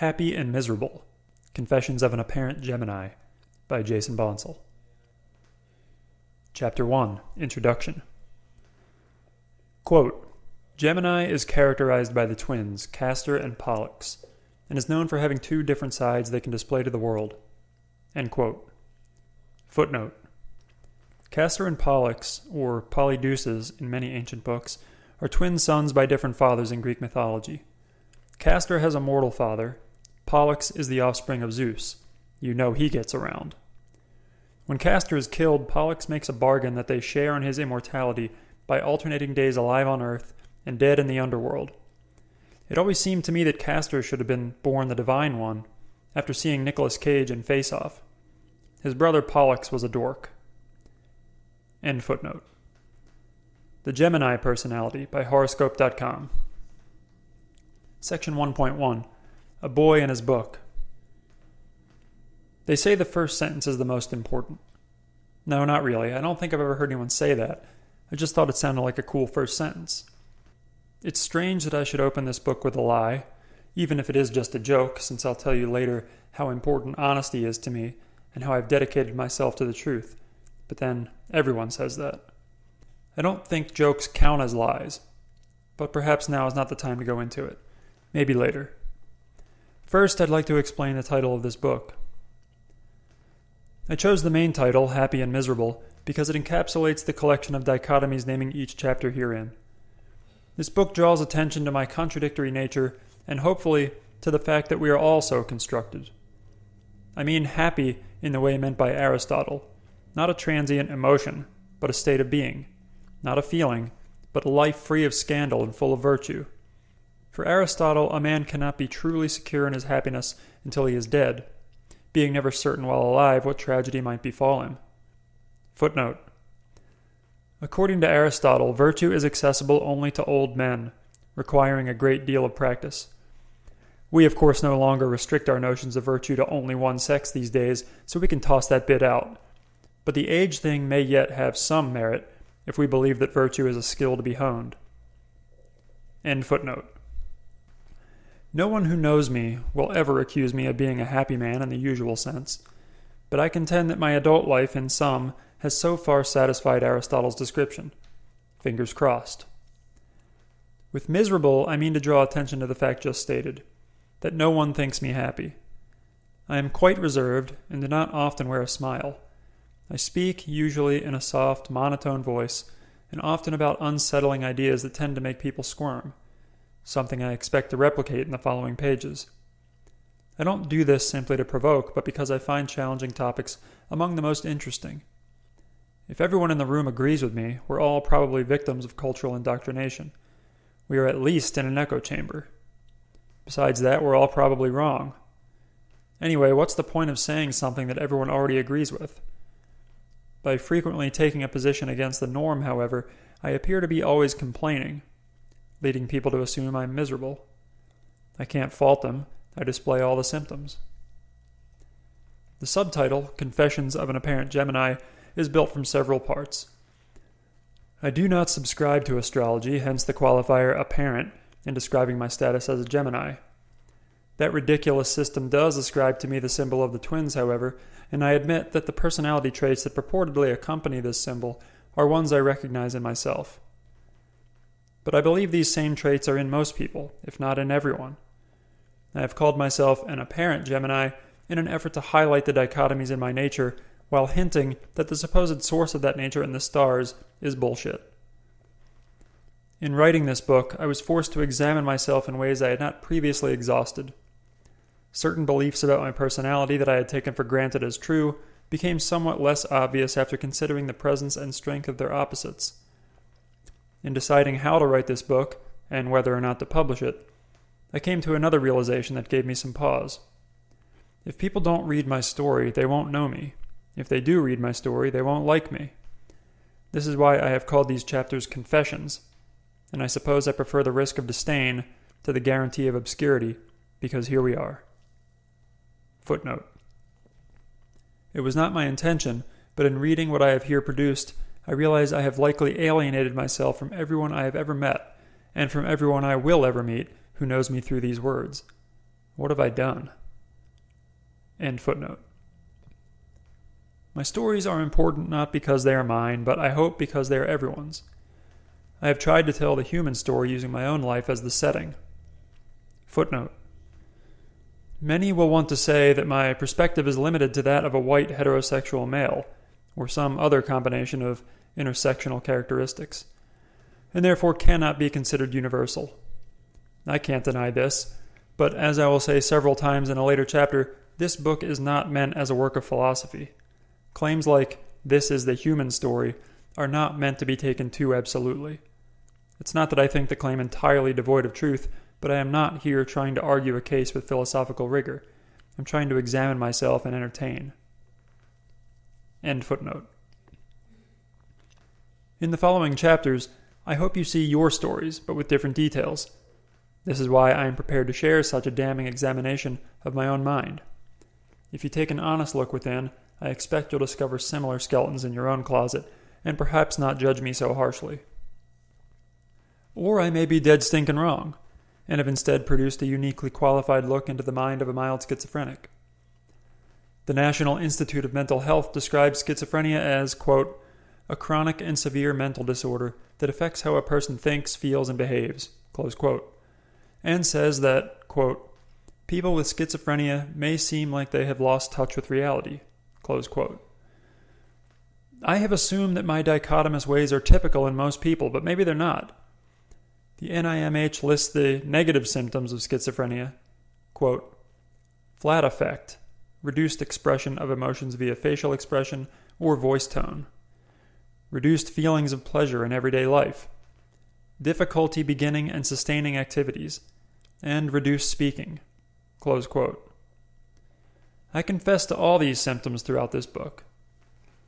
Happy and Miserable, Confessions of an Apparent Gemini, by Jason Bonsall. Chapter 1, Introduction. Quote, Gemini is characterized by the twins, Castor and Pollux, and is known for having two different sides they can display to the world. End quote. Footnote. Castor and Pollux, or Polydeuces in many ancient books, are twin sons by different fathers in Greek mythology. Castor has a mortal father. Pollux is the offspring of Zeus. You know he gets around. When Castor is killed, Pollux makes a bargain that they share in his immortality by alternating days alive on Earth and dead in the underworld. It always seemed to me that Castor should have been born the divine one, after seeing Nicolas Cage in Face Off. His brother Pollux was a dork. End footnote. The Gemini Personality by Horoscope.com. Section 1.1. A Boy and His Book. They say the first sentence is the most important. No, not really. I don't think I've ever heard anyone say that. I just thought it sounded like a cool first sentence. It's strange that I should open this book with a lie, even if it is just a joke, since I'll tell you later how important honesty is to me and how I've dedicated myself to the truth. But then, everyone says that. I don't think jokes count as lies, but perhaps now is not the time to go into it. Maybe later. First, I'd like to explain the title of this book. I chose the main title, Happy and Miserable, because it encapsulates the collection of dichotomies naming each chapter herein. This book draws attention to my contradictory nature and hopefully to the fact that we are all so constructed. I mean happy in the way meant by Aristotle, not a transient emotion, but a state of being, not a feeling, but a life free of scandal and full of virtue. For Aristotle, a man cannot be truly secure in his happiness until he is dead, being never certain while alive what tragedy might befall him. Footnote. According to Aristotle, virtue is accessible only to old men, requiring a great deal of practice. We, of course, no longer restrict our notions of virtue to only one sex these days, so we can toss that bit out. But the age thing may yet have some merit if we believe that virtue is a skill to be honed. End footnote. No one who knows me will ever accuse me of being a happy man in the usual sense, but I contend that my adult life, in sum, has so far satisfied Aristotle's description. Fingers crossed. With miserable, I mean to draw attention to the fact just stated, that no one thinks me happy. I am quite reserved and do not often wear a smile. I speak, usually in a soft, monotone voice, and often about unsettling ideas that tend to make people squirm, something I expect to replicate in the following pages. I don't do this simply to provoke, but because I find challenging topics among the most interesting. If everyone in the room agrees with me, we're all probably victims of cultural indoctrination. We are at least in an echo chamber. Besides that, we're all probably wrong. Anyway, what's the point of saying something that everyone already agrees with? By frequently taking a position against the norm, however, I appear to be always complaining, leading people to assume I'm miserable. I can't fault them. I display all the symptoms. The subtitle, Confessions of an Apparent Gemini, is built from several parts. I do not subscribe to astrology, hence the qualifier apparent in describing my status as a Gemini. That ridiculous system does ascribe to me the symbol of the twins, however, and I admit that the personality traits that purportedly accompany this symbol are ones I recognize in myself. But I believe these same traits are in most people, if not in everyone. I have called myself an apparent Gemini in an effort to highlight the dichotomies in my nature while hinting that the supposed source of that nature in the stars is bullshit. In writing this book, I was forced to examine myself in ways I had not previously exhausted. Certain beliefs about my personality that I had taken for granted as true became somewhat less obvious after considering the presence and strength of their opposites. In deciding how to write this book, and whether or not to publish it, I came to another realization that gave me some pause. If people don't read my story, they won't know me. If they do read my story, they won't like me. This is why I have called these chapters Confessions, and I suppose I prefer the risk of disdain to the guarantee of obscurity, because here we are. Footnote. It was not my intention, but in reading what I have here produced, I realize I have likely alienated myself from everyone I have ever met, and from everyone I will ever meet who knows me through these words. What have I done? End footnote. My stories are important not because they are mine, but I hope because they are everyone's. I have tried to tell the human story using my own life as the setting. Footnote. Many will want to say that my perspective is limited to that of a white heterosexual male, or some other combination of intersectional characteristics, and therefore cannot be considered universal. I can't deny this, but as I will say several times in a later chapter, this book is not meant as a work of philosophy. Claims like, "this is the human story," are not meant to be taken too absolutely. It's not that I think the claim entirely devoid of truth, but I am not here trying to argue a case with philosophical rigor. I'm trying to examine myself and entertain. End footnote. In the following chapters, I hope you see your stories, but with different details. This is why I am prepared to share such a damning examination of my own mind. If you take an honest look within, I expect you'll discover similar skeletons in your own closet, and perhaps not judge me so harshly. Or I may be dead stinking wrong, and have instead produced a uniquely qualified look into the mind of a mild schizophrenic. The National Institute of Mental Health describes schizophrenia as, quote, "a chronic and severe mental disorder that affects how a person thinks, feels, and behaves," close quote, and says that, quote, "people with schizophrenia may seem like they have lost touch with reality," close quote. I have assumed that my dichotomous ways are typical in most people, but maybe they're not. The NIMH lists the negative symptoms of schizophrenia, quote, "flat affect, reduced expression of emotions via facial expression or voice tone, reduced feelings of pleasure in everyday life, difficulty beginning and sustaining activities, and reduced speaking," close quote. I confess to all these symptoms throughout this book.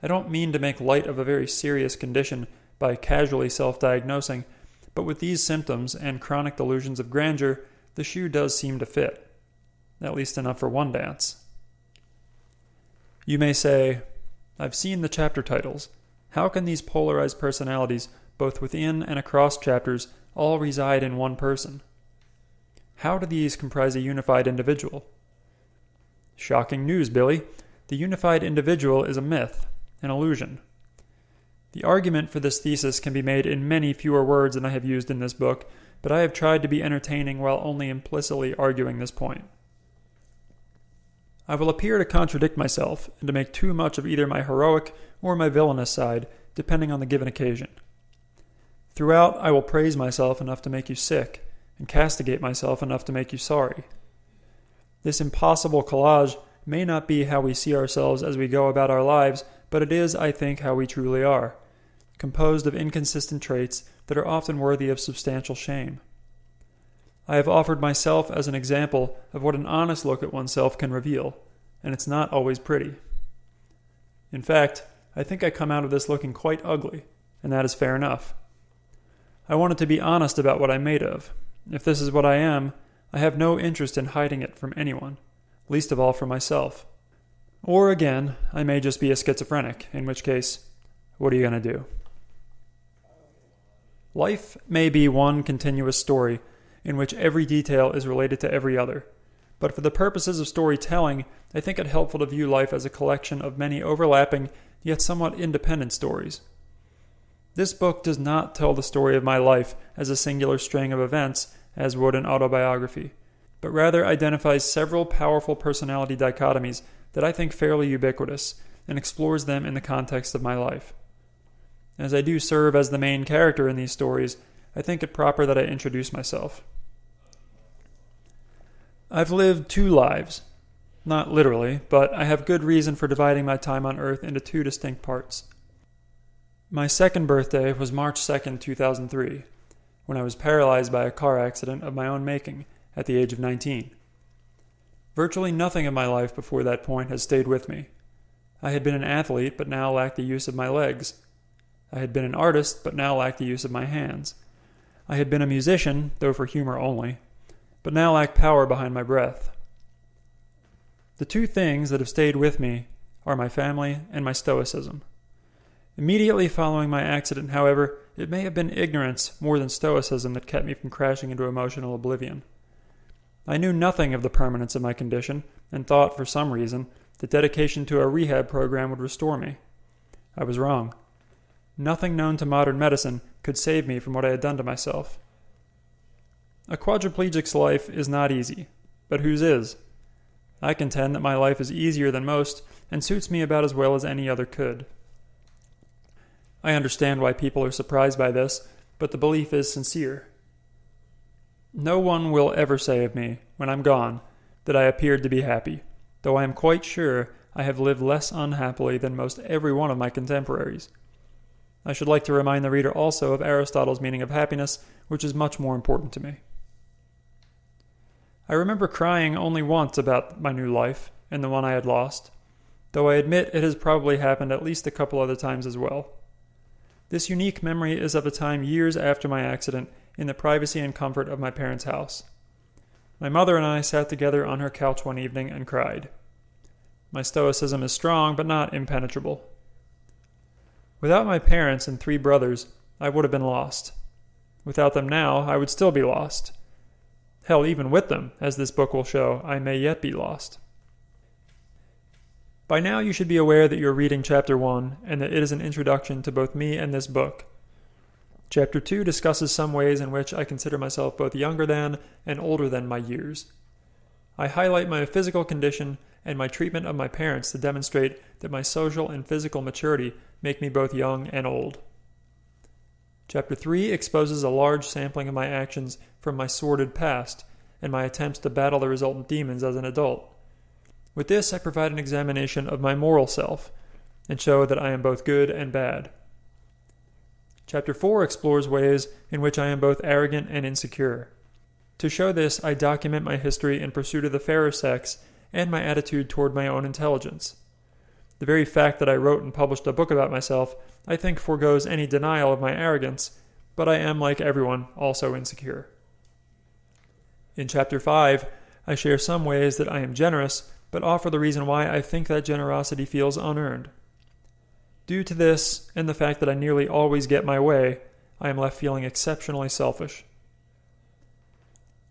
I don't mean to make light of a very serious condition by casually self-diagnosing, but with these symptoms and chronic delusions of grandeur, the shoe does seem to fit, at least enough for one dance. You may say, "I've seen the chapter titles. How can these polarized personalities, both within and across chapters, all reside in one person? How do these comprise a unified individual?" Shocking news, Billy. The unified individual is a myth, an illusion. The argument for this thesis can be made in many fewer words than I have used in this book, but I have tried to be entertaining while only implicitly arguing this point. I will appear to contradict myself and to make too much of either my heroic or my villainous side, depending on the given occasion. Throughout, I will praise myself enough to make you sick, and castigate myself enough to make you sorry. This impossible collage may not be how we see ourselves as we go about our lives, but it is, I think, how we truly are, composed of inconsistent traits that are often worthy of substantial shame. I have offered myself as an example of what an honest look at oneself can reveal, and it's not always pretty. In fact, I think I come out of this looking quite ugly, and that is fair enough. I wanted to be honest about what I'm made of. If this is what I am, I have no interest in hiding it from anyone, least of all from myself. Or again, I may just be a schizophrenic, in which case, what are you going to do? Life may be one continuous story in which every detail is related to every other, but for the purposes of storytelling, I think it helpful to view life as a collection of many overlapping yet somewhat independent stories. This book does not tell the story of my life as a singular string of events, as would an autobiography, but rather identifies several powerful personality dichotomies that I think fairly ubiquitous, and explores them in the context of my life. As I do serve as the main character in these stories, I think it proper that I introduce myself. I've lived 2 lives. Not literally, but I have good reason for dividing my time on Earth into 2 distinct parts. My second birthday was March 2nd, 2003, when I was paralyzed by a car accident of my own making at the age of 19. Virtually nothing of my life before that point has stayed with me. I had been an athlete, but now lacked the use of my legs. I had been an artist, but now lacked the use of my hands. I had been a musician, though for humor only, but now lack power behind my breath. The 2 things that have stayed with me are my family and my stoicism. Immediately following my accident, however, it may have been ignorance more than stoicism that kept me from crashing into emotional oblivion. I knew nothing of the permanence of my condition and thought, for some reason, that dedication to a rehab program would restore me. I was wrong. Nothing known to modern medicine could save me from what I had done to myself. A quadriplegic's life is not easy, but whose is? I contend that my life is easier than most and suits me about as well as any other could. I understand why people are surprised by this, but the belief is sincere. No one will ever say of me, when I'm gone, that I appeared to be happy, though I am quite sure I have lived less unhappily than most every one of my contemporaries. I should like to remind the reader also of Aristotle's meaning of happiness, which is much more important to me. I remember crying only once about my new life and the one I had lost, though I admit it has probably happened at least a couple other times as well. This unique memory is of a time years after my accident in the privacy and comfort of my parents' house. My mother and I sat together on her couch one evening and cried. My stoicism is strong but not impenetrable. Without my parents and 3 brothers, I would have been lost. Without them now, I would still be lost. Hell, even with them, as this book will show, I may yet be lost. By now you should be aware that you are reading Chapter 1 and that it is an introduction to both me and this book. Chapter 2 discusses some ways in which I consider myself both younger than and older than my years. I highlight my physical condition and my treatment of my parents to demonstrate that my social and physical maturity make me both young and old. Chapter 3 exposes a large sampling of my actions from my sordid past and my attempts to battle the resultant demons as an adult. With this, I provide an examination of my moral self and show that I am both good and bad. Chapter 4 explores ways in which I am both arrogant and insecure. To show this, I document my history in pursuit of the fairer sex and my attitude toward my own intelligence. The very fact that I wrote and published a book about myself, I think, forgoes any denial of my arrogance, but I am, like everyone, also insecure. In Chapter 5, I share some ways that I am generous, but offer the reason why I think that generosity feels unearned. Due to this, and the fact that I nearly always get my way, I am left feeling exceptionally selfish.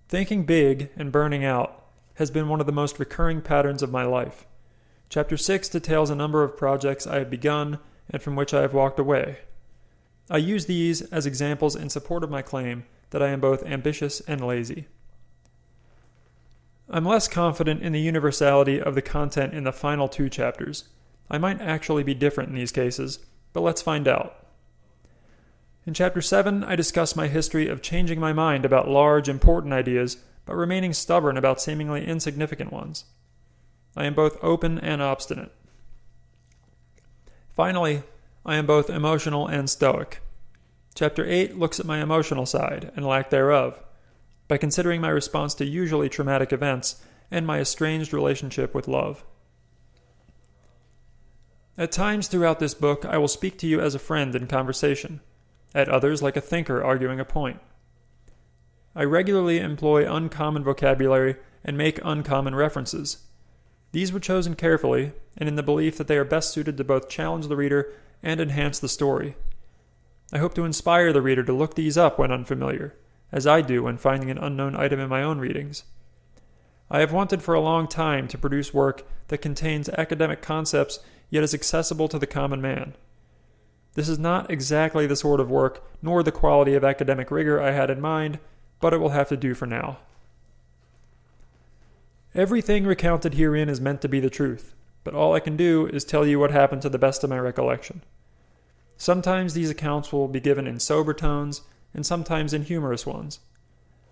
Thinking big and burning out has been one of the most recurring patterns of my life. Chapter 6 details a number of projects I have begun and from which I have walked away. I use these as examples in support of my claim that I am both ambitious and lazy. I'm less confident in the universality of the content in the final 2 chapters. I might actually be different in these cases, but let's find out. In Chapter 7, I discuss my history of changing my mind about large, important ideas, but remaining stubborn about seemingly insignificant ones. I am both open and obstinate. Finally, I am both emotional and stoic. Chapter 8 looks at my emotional side, and lack thereof, by considering my response to usually traumatic events and my estranged relationship with love. At times throughout this book, I will speak to you as a friend in conversation, at others like a thinker arguing a point. I regularly employ uncommon vocabulary and make uncommon references. These were chosen carefully, and in the belief that they are best suited to both challenge the reader and enhance the story. I hope to inspire the reader to look these up when unfamiliar, as I do when finding an unknown item in my own readings. I have wanted for a long time to produce work that contains academic concepts yet is accessible to the common man. This is not exactly the sort of work nor the quality of academic rigor I had in mind, but it will have to do for now. Everything recounted herein is meant to be the truth, but all I can do is tell you what happened to the best of my recollection. Sometimes these accounts will be given in sober tones, and sometimes in humorous ones.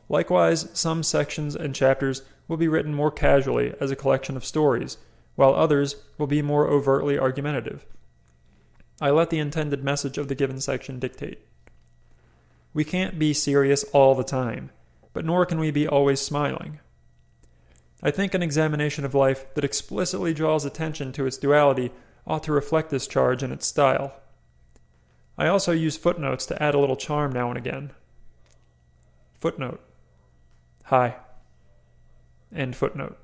Likewise, some sections and chapters will be written more casually as a collection of stories, while others will be more overtly argumentative. I let the intended message of the given section dictate. We can't be serious all the time, but nor can we be always smiling. I think an examination of life that explicitly draws attention to its duality ought to reflect this charge in its style. I also use footnotes to add a little charm now and again. Footnote. Hi. End footnote.